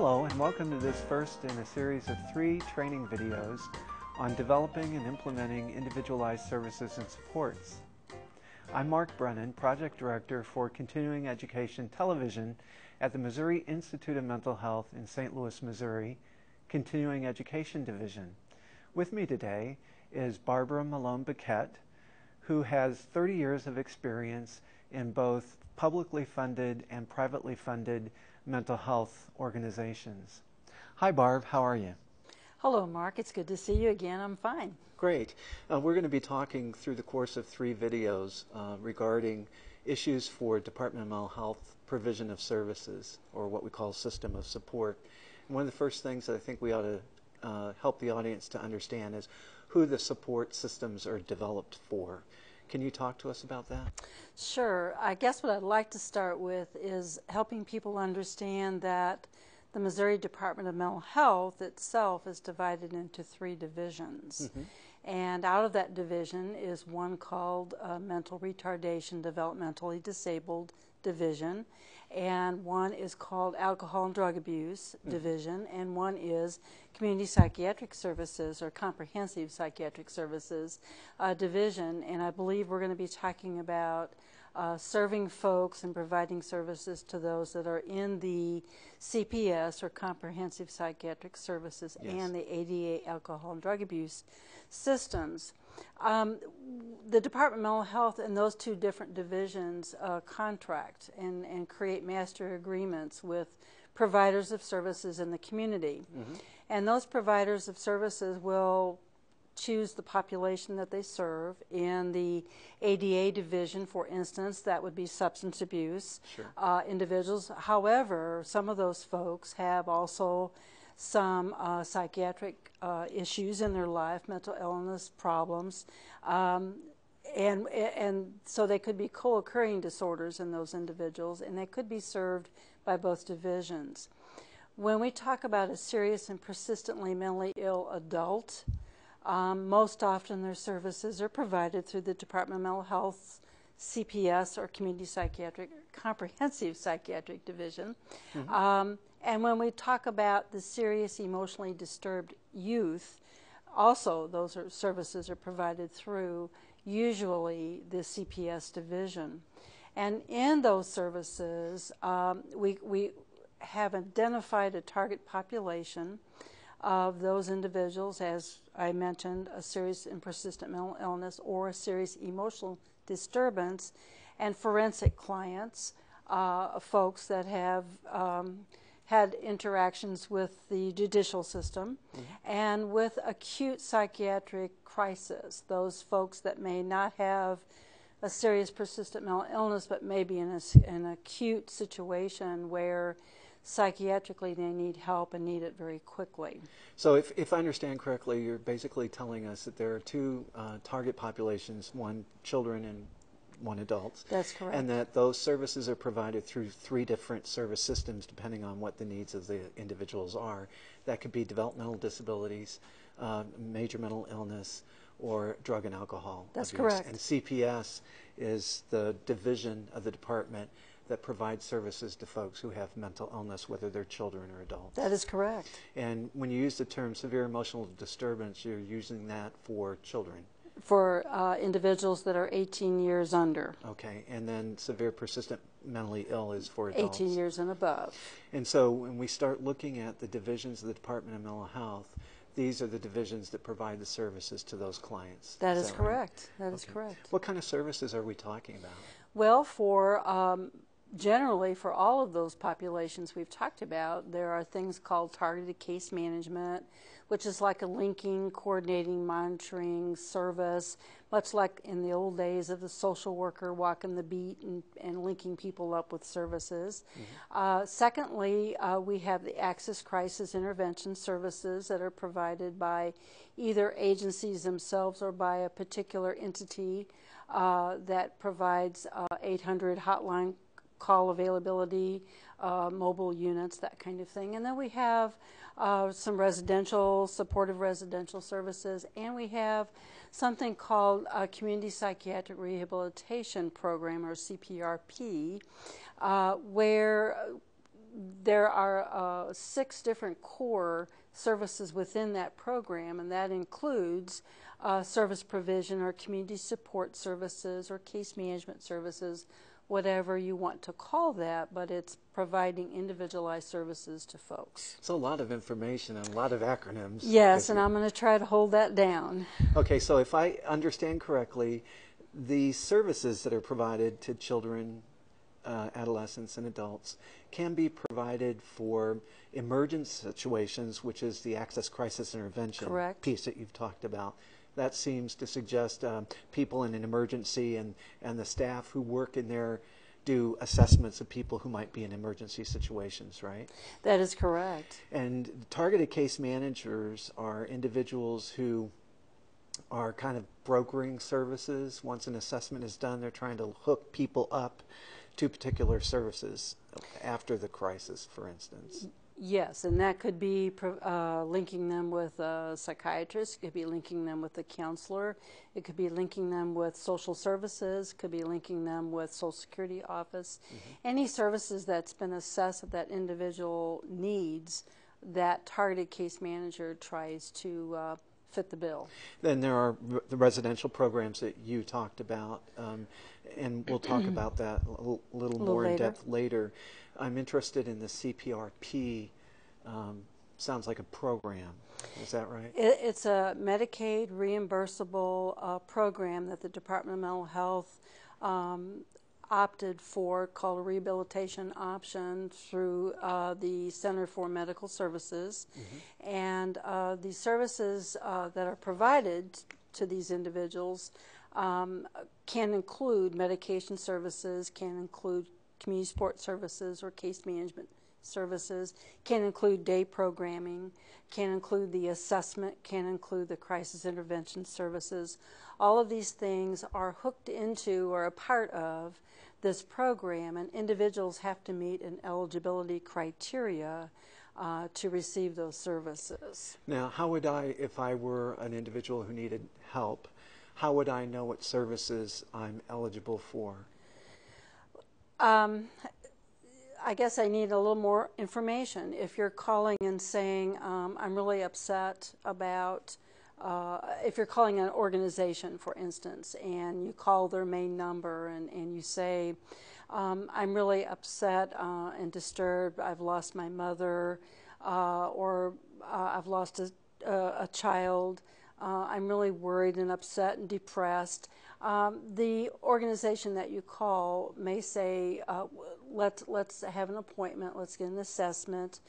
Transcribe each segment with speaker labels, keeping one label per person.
Speaker 1: Hello and welcome to this first in a series of 3 training videos on developing and implementing individualized services and supports. I'm Mark Brennan, Project Director for Continuing Education Television at the Missouri Institute of Mental Health in St. Louis, Missouri, Continuing Education Division. With me today is Barbara Malone-Bequette, who has 30 years of experience in both publicly funded and privately funded mental health organizations. Hi Barb, how are you?
Speaker 2: Hello Mark, it's good to see you again. I'm fine.
Speaker 1: Great. We're going to be talking through the course of 3 videos regarding issues for Department of Mental Health provision of services, or what we call system of support. And one of the first things that I think we ought to help the audience to understand is who the support systems are developed for. Can you talk to us about that?
Speaker 2: Sure. I guess what I'd like to start with is helping people understand that the Missouri Department of Mental Health itself is divided into 3 divisions. And out of that division is one called Mental Retardation Developmentally Disabled Division, and one is called Alcohol and Drug Abuse Division, and one is Community Psychiatric Services or Comprehensive Psychiatric Services Division. And I believe we're going to be talking about serving folks and providing services to those that are in the CPS or Comprehensive Psychiatric Services and the ADA Alcohol and Drug Abuse systems. The Department of Mental Health and those 2 different divisions contract and create master agreements with providers of services in the community. And those providers of services will choose the population that they serve. In the ADA division, for instance, that would be substance abuse individuals. However, some of those folks have also some psychiatric issues in their life, mental illness problems, and so they could be co-occurring disorders in those individuals, and they could be served by both divisions. When we talk about a serious and persistently mentally ill adult, most often their services are provided through the Department of Mental Health CPS or Community Psychiatric Comprehensive Psychiatric Division. And when we talk about the serious emotionally disturbed youth, also those services are provided through usually the CPS division. And in those services, we have identified a target population of those individuals, as I mentioned, a serious and persistent mental illness or a serious emotional disturbance, and forensic clients, folks that have had interactions with the judicial system, and with acute psychiatric crisis, those folks that may not have a serious persistent mental illness but may be in an acute situation where psychiatrically they need help and need it very quickly.
Speaker 1: So if I understand correctly, you're basically telling us that there are 2 target populations, one children and one adults.
Speaker 2: That's correct. And
Speaker 1: that those services are provided through 3 different service systems depending on what the needs of the individuals are. That could be developmental disabilities, major mental illness, or drug and alcohol
Speaker 2: That's
Speaker 1: abuse.
Speaker 2: correct.
Speaker 1: And CPS is the division of the department that provides services to folks who have mental illness, whether they're children or adults.
Speaker 2: That is correct.
Speaker 1: And when you use the term severe emotional disturbance, you're using that for children.
Speaker 2: For individuals that are 18 years under.
Speaker 1: Okay, and then severe persistent mentally ill is for adults.
Speaker 2: 18 years and above.
Speaker 1: And so when we start looking at the divisions of the Department of Mental Health, these are the divisions that provide the services to those clients.
Speaker 2: That is correct.
Speaker 1: Right?
Speaker 2: That is correct.
Speaker 1: What kind of services are we talking about?
Speaker 2: Well, generally, for all of those populations we've talked about, there are things called targeted case management, which is like a linking, coordinating, monitoring service, much like in the old days of the social worker walking the beat and linking people up with services. Secondly, we have the Access Crisis Intervention services that are provided by either agencies themselves or by a particular entity that provides 800 hotline call availability, mobile units, that kind of thing. And then we have some supportive residential services, and we have something called a Community Psychiatric Rehabilitation Program, or CPRP, where there are 6 different core services within that program, and that includes service provision or community support services or case management services, whatever you want to call that, but it's providing individualized services to folks.
Speaker 1: So a lot of information and a lot of acronyms.
Speaker 2: Yes, and I'm going to try to hold that down.
Speaker 1: Okay, so if I understand correctly, the services that are provided to children, adolescents, and adults can be provided for emergent situations, which is the access crisis intervention piece that you've talked about. That seems to suggest people in an emergency and the staff who work in there do assessments of people who might be in emergency situations, right?
Speaker 2: That is correct.
Speaker 1: And targeted case managers are individuals who are kind of brokering services. Once an assessment is done, they're trying to hook people up to particular services after the crisis, for instance.
Speaker 2: Yes, and that could be linking them with a psychiatrist, it could be linking them with a counselor, it could be linking them with social services, could be linking them with Social Security office. Any services that's been assessed that that individual needs, that targeted case manager tries to fit the bill.
Speaker 1: Then there are the residential programs that you talked about, and we'll talk about that a little more in depth later. I'm interested in the CPRP. Sounds like a program. Is that right?
Speaker 2: It's a Medicaid reimbursable program that the Department of Mental Health opted for, called a rehabilitation option through the Center for Medical Services. And the services that are provided to these individuals can include medication services, can include community support services or case management services, can include day programming, can include the assessment, can include the crisis intervention services. All of these things are hooked into or a part of this program, and individuals have to meet an eligibility criteria to receive those services. Now,
Speaker 1: how would I, if I were an individual who needed help, how would I know what services I'm eligible for?
Speaker 2: I guess I need a little more information. If you're calling and saying, I'm really upset about, if you're calling an organization, for instance, and you call their main number and you say, I'm really upset and disturbed, I've lost my mother, or I've lost a child, I'm really worried and upset and depressed. The organization that you call may say, let's have an appointment, let's get an assessment,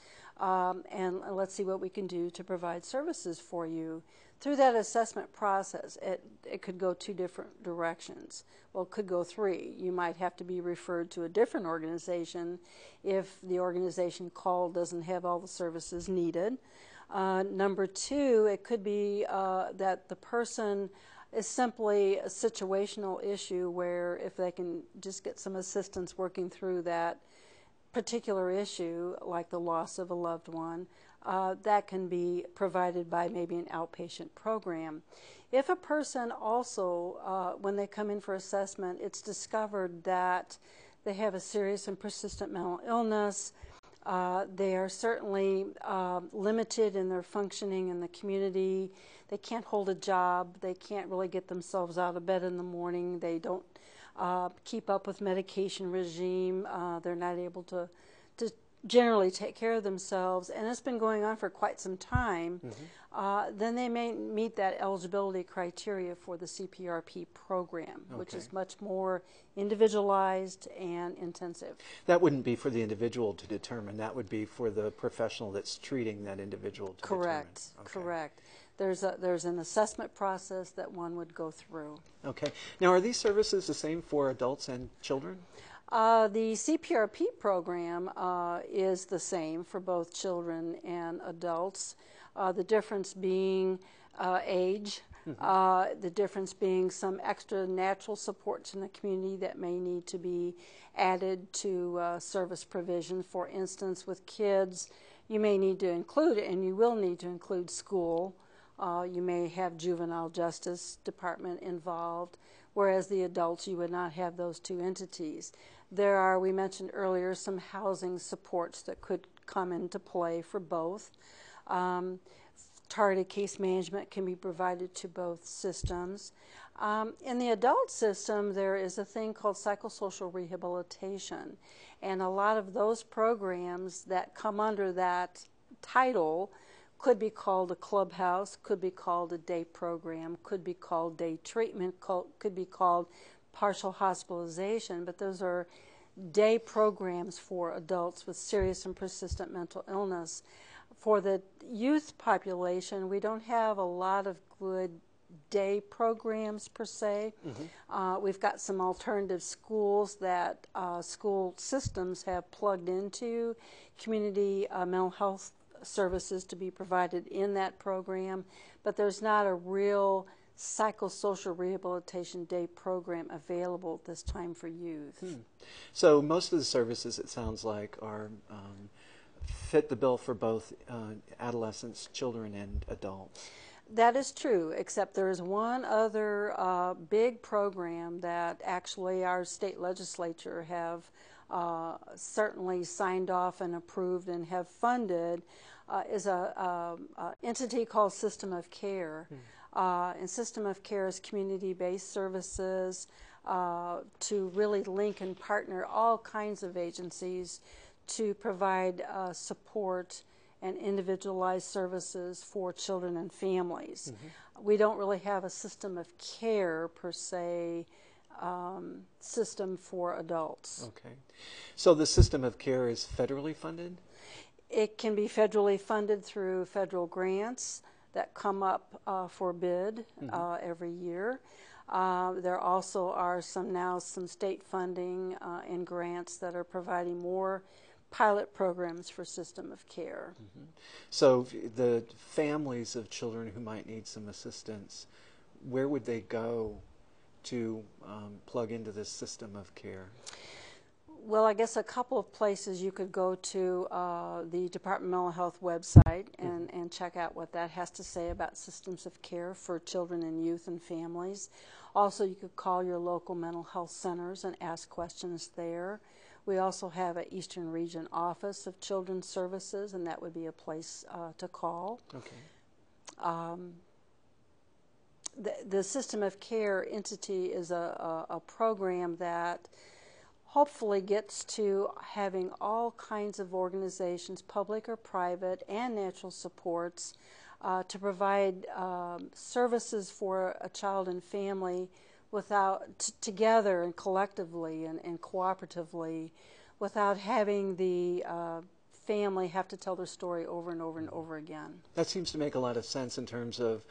Speaker 2: and let's see what we can do to provide services for you. Through that assessment process, it could go 2 different directions. Well, it could go 3. You might have to be referred to a different organization if the organization called doesn't have all the services needed. Number 2, it could be that the person is simply a situational issue where if they can just get some assistance working through that particular issue, like the loss of a loved one, that can be provided by maybe an outpatient program. If a person also, when they come in for assessment, it's discovered that they have a serious and persistent mental illness, they are certainly limited in their functioning in the community. They can't hold a job. They can't really get themselves out of bed in the morning. They don't keep up with medication regime. They're not able to generally take care of themselves, and it's been going on for quite some time. Then they may meet that eligibility criteria for the CPRP program, which is much more individualized and intensive.
Speaker 1: That wouldn't be for the individual to determine. That would be for the professional that's treating that individual to determine.
Speaker 2: Correct. There's an assessment process that one would go through.
Speaker 1: Okay. Now, are these services the same for adults and children?
Speaker 2: The CPRP program is the same for both children and adults. The difference being age, the difference being some extra natural supports in the community that may need to be added to service provision. For instance, with kids, you may need to include, and you will need to include school, You may have juvenile justice department involved, whereas the adults, you would not have those two entities. There are, we mentioned earlier, some housing supports that could come into play for both. Targeted case management can be provided to both systems. In the adult system, there is a thing called psychosocial rehabilitation, and a lot of those programs that come under that title could be called a clubhouse, could be called a day program, could be called day treatment, could be called partial hospitalization, but those are day programs for adults with serious and persistent mental illness. For the youth population, we don't have a lot of good day programs per se. We've got some alternative schools that school systems have plugged into, community mental health services to be provided in that program, but there's not a real psychosocial rehabilitation day program available at this time for youth.
Speaker 1: So most of the services, it sounds like, are fit the bill for both adolescents, children, and adults.
Speaker 2: That is true, except there is one other big program that actually our state legislature have certainly signed off and approved and have funded, is a entity called System of Care. And System of Care is community-based services to really link and partner all kinds of agencies to provide support and individualized services for children and families. We don't really have a system of care per se system for adults.
Speaker 1: Okay. So the system of care is federally funded?
Speaker 2: It can be federally funded through federal grants that come up for bid every year. There also are some state funding and grants that are providing more pilot programs for system of care.
Speaker 1: So the families of children who might need some assistance, where would they go to plug into this system of care?
Speaker 2: Well, I guess a couple of places you could go to the Department of Mental Health website and check out what that has to say about systems of care for children and youth and families. Also, you could call your local mental health centers and ask questions there. We also have an Eastern Region Office of Children's Services, and that would be a place to call.
Speaker 1: Okay.
Speaker 2: The System of Care entity is a program that hopefully gets to having all kinds of organizations, public or private, and natural supports to provide services for a child and family together and collectively and cooperatively, without having the family have to tell their story over and over and over again.
Speaker 1: That seems to make a lot of sense in terms of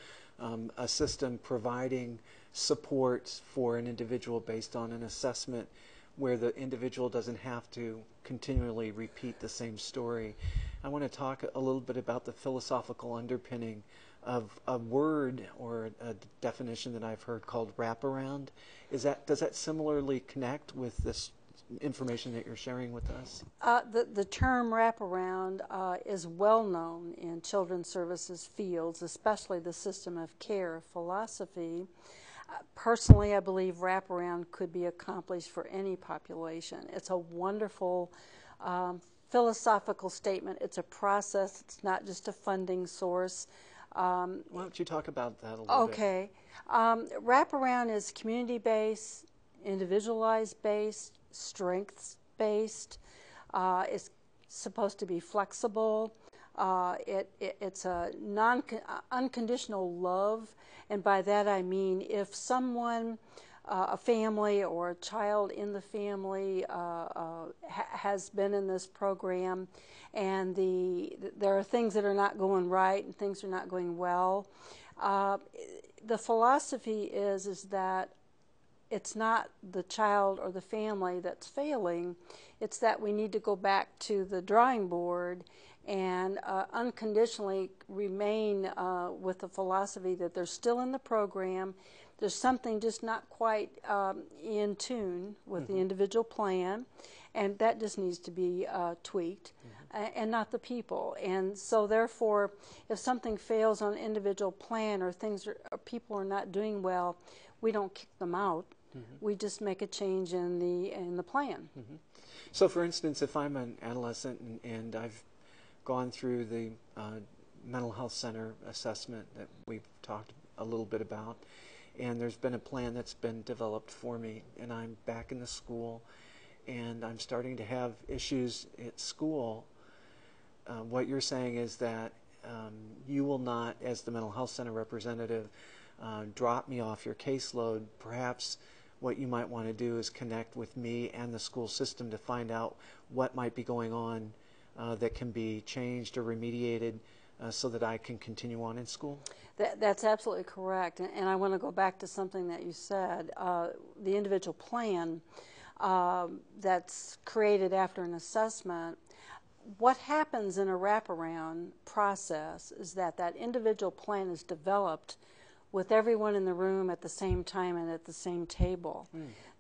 Speaker 1: a system providing support for an individual based on an assessment where the individual doesn't have to continually repeat the same story. I want to talk a little bit about the philosophical underpinning of a word or a definition that I've heard called wraparound. Does that similarly connect with this information that you're sharing with us?
Speaker 2: The term wraparound is well known in children's services fields, especially the system of care philosophy. Personally, I believe wraparound could be accomplished for any population. It's a wonderful philosophical statement. It's a process. It's not just a funding source.
Speaker 1: Why don't you talk about that a little bit?
Speaker 2: Okay. Wraparound is community-based, individualized-based, strengths-based. It's supposed to be flexible. It's a unconditional love, and by that I mean if someone, a family or a child in the family has been in this program and there are things that are not going right and things are not going well, the philosophy is that it's not the child or the family that's failing, it's that we need to go back to the drawing board and unconditionally remain with the philosophy that they're still in the program. There's something just not quite in tune with the individual plan, And that just needs to be tweaked, and not the people. And so therefore, if something fails on an individual plan, or or people are not doing well, we don't kick them out. We just make a change in the plan.
Speaker 1: So for instance, if I'm an adolescent and I've gone through the mental health center assessment that we've talked a little bit about, and there's been a plan that's been developed for me, and I'm back in the school, and I'm starting to have issues at school, what you're saying is that you will not, as the mental health center representative, drop me off your caseload. Perhaps what you might want to do is connect with me and the school system to find out what might be going on that can be changed or remediated so that I can continue on in school?
Speaker 2: That's absolutely correct. And I want to go back to something that you said. The individual plan that's created after an assessment, what happens in a wraparound process is that individual plan is developed with everyone in the room at the same time and at the same table.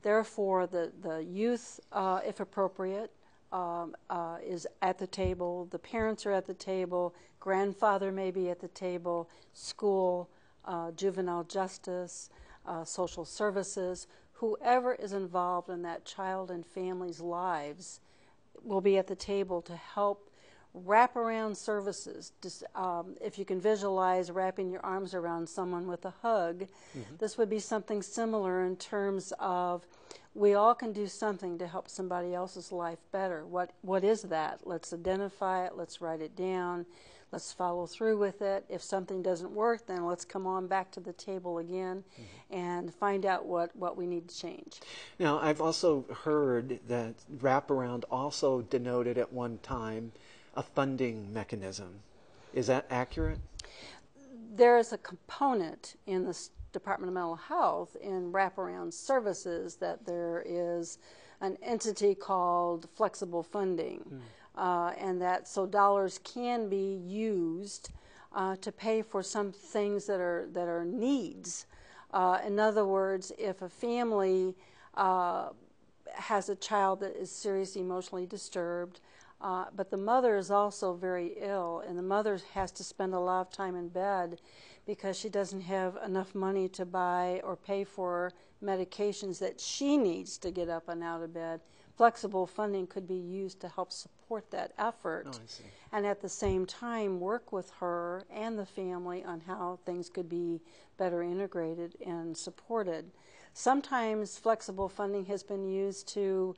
Speaker 2: Therefore, the youth, if appropriate, is at the table, the parents are at the table, grandfather may be at the table, school, juvenile justice, social services, whoever is involved in that child and family's lives will be at the table to help wraparound services. If you can visualize wrapping your arms around someone with a hug, this would be something similar in terms of we all can do something to help somebody else's life better. What is that? Let's identify it, let's write it down, let's follow through with it. If something doesn't work, then let's come on back to the table again and find out what we need to change.
Speaker 1: Now, I've also heard that wraparound also denoted at one time a funding mechanism. Is that accurate?
Speaker 2: There is a component in the Department of Mental Health in wraparound services that there is an entity called flexible funding, and that so dollars can be used to pay for some things that are needs. In other words, if a family has a child that is seriously emotionally disturbed, but the mother is also very ill, and the mother has to spend a lot of time in bed because she doesn't have enough money to buy or pay for medications that she needs to get up and out of bed. Flexible funding could be used to help support that effort, and at the same time work with her and the family on how things could be better integrated and supported. Sometimes flexible funding has been used to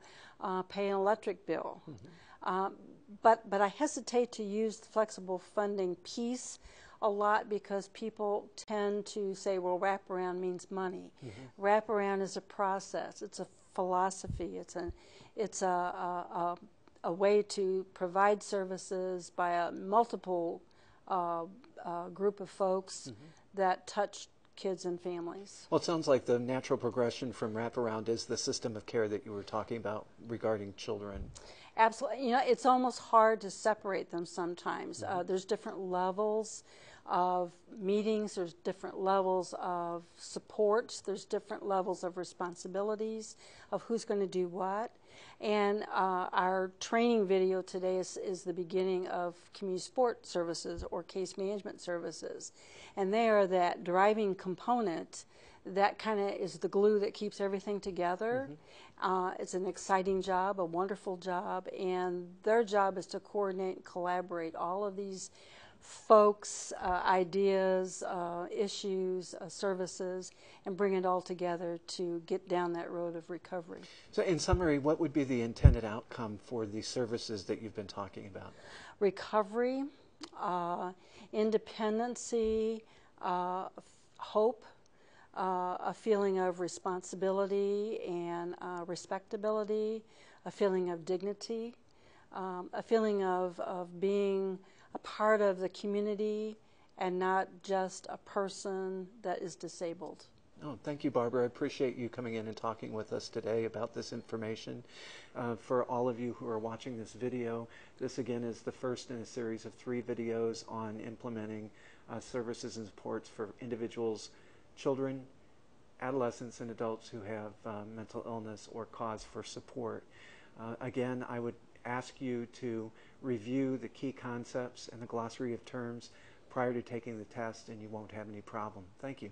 Speaker 2: pay an electric bill. But I hesitate to use the flexible funding piece a lot because people tend to say, well, wraparound means money. Wraparound is a process. It's a philosophy. It's a way to provide services by a multiple group of folks that touch kids and families.
Speaker 1: Well, it sounds like the natural progression from wraparound is the system of care that you were talking about regarding children.
Speaker 2: Absolutely. You know, it's almost hard to separate them sometimes. There's different levels of meetings, there's different levels of supports, there's different levels of responsibilities of who's going to do what. And our training video today is the beginning of community support services or case management services. And they are that driving component that kind of is the glue that keeps everything together. It's an exciting job, a wonderful job, and their job is to coordinate and collaborate all of these folks, ideas, issues, services, and bring it all together to get down that road of recovery.
Speaker 1: So in summary, what would be the intended outcome for the services that you've been talking about?
Speaker 2: Recovery, independency, hope, a feeling of responsibility and respectability, a feeling of dignity, a feeling of being a part of the community and not just a person that is disabled.
Speaker 1: Oh, thank you, Barbara. I appreciate you coming in and talking with us today about this information. For all of you who are watching this video, this again is the first in a series of 3 videos on implementing services and supports for individuals, children, adolescents, and adults who have mental illness or cause for support. Again, I would ask you to review the key concepts and the glossary of terms prior to taking the test, and you won't have any problem. Thank you.